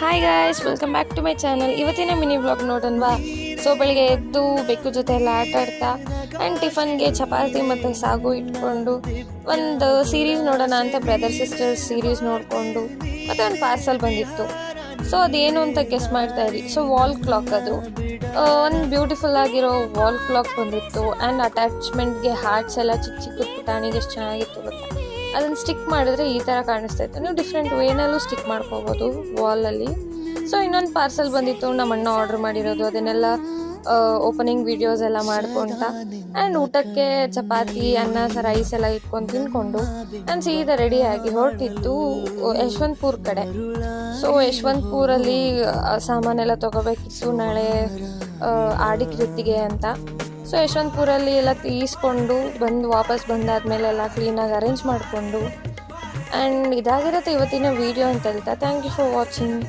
Hi guys, welcome back to my channel. ಇವತ್ತಿನ mini vlog ನೋಡೋಣವಾ. So ಬೆಳಿಗ್ಗೆ ಎದ್ದು ಬೆಕ್ಕು ಜೊತೆ ಎಲ್ಲ ಆಟ ಆಡ್ತಾ ಆ್ಯಂಡ್ ಟಿಫನ್ಗೆ ಚಪಾತಿ ಮತ್ತು ಸಾಗು ಇಟ್ಕೊಂಡು ಒಂದು ಸೀರೀಸ್ ನೋಡೋಣ ಅಂತ ಬ್ರದರ್ ಸಿಸ್ಟರ್ಸ್ ಸೀರೀಸ್ ನೋಡಿಕೊಂಡು ಮತ್ತು ಒಂದು ಪಾರ್ಸಲ್ ಬಂದಿತ್ತು. ಸೊ ಅದೇನು ಅಂತ ಗೆಸ್ ಮಾಡ್ತಾ ಇರಿ. ಸೊ ವಾಲ್ ಕ್ಲಾಕ್, ಅದು ಒಂದು ಬ್ಯೂಟಿಫುಲ್ ಆಗಿರೋ ವಾಲ್ ಕ್ಲಾಕ್ ಬಂದಿತ್ತು. ಆ್ಯಂಡ್ ಅಟ್ಯಾಚ್ಮೆಂಟ್ಗೆ ಹಾರ್ಟ್ಸ್ ಎಲ್ಲ ಚಿಕ್ಕ ಚಿಕ್ಕ ಪುಟಾಣಿಗೆ ಎಷ್ಟು ಚೆನ್ನಾಗಿತ್ತು ಗೊತ್ತಾ. ಅದನ್ನು ಸ್ಟಿಕ್ ಮಾಡಿದ್ರೆ ಈ ಥರ ಕಾಣಿಸ್ತಾ ಇತ್ತು. ನೀವು ಡಿಫ್ರೆಂಟ್ ವೇನಲ್ಲೂ ಸ್ಟಿಕ್ ಮಾಡ್ಕೋಬೋದು ವಾಲಲ್ಲಿ. ಸೊ ಇನ್ನೊಂದು ಪಾರ್ಸಲ್ ಬಂದಿತ್ತು, ನಮ್ಮ ಅಣ್ಣ ಆರ್ಡ್ರ್ ಮಾಡಿರೋದು. ಅದನ್ನೆಲ್ಲ ಓಪನಿಂಗ್ ವೀಡಿಯೋಸ್ ಎಲ್ಲ ಮಾಡ್ಕೊತ ಆ್ಯಂಡ್ ಊಟಕ್ಕೆ ಚಪಾತಿ ಅನ್ನ ರೈಸ್ ಎಲ್ಲ ಇಟ್ಕೊಂಡು ತಿಂದ್ಕೊಂಡು ನಾನು ಸೀದಾ ರೆಡಿಯಾಗಿ ಹೊರಟಿದ್ದು ಯಶವಂತಪುರ ಕಡೆ. ಸೊ ಯಶವಂತಪುರಲ್ಲಿ ಸಾಮಾನೆಲ್ಲ ತೊಗೋಬೇಕಿತ್ತು ನಾಳೆ ಆಡಿ ಕೃತಿಗೆ ಅಂತ. ಸೊ ಯಶವಂತಪುರಲ್ಲಿ ಎಲ್ಲ ತೀಸ್ಕೊಂಡು ವಾಪಸ್ ಬಂದಾದ್ಮೇಲೆ ಎಲ್ಲ ಕ್ಲೀನಾಗಿ ಅರೇಂಜ್ ಮಾಡಿಕೊಂಡು ಆ್ಯಂಡ್ ಇದಾಗಿರುತ್ತೆ ಇವತ್ತಿನ ವೀಡಿಯೋ ಅಂತ ಹೇಳ್ತಾ. Thank you for watching.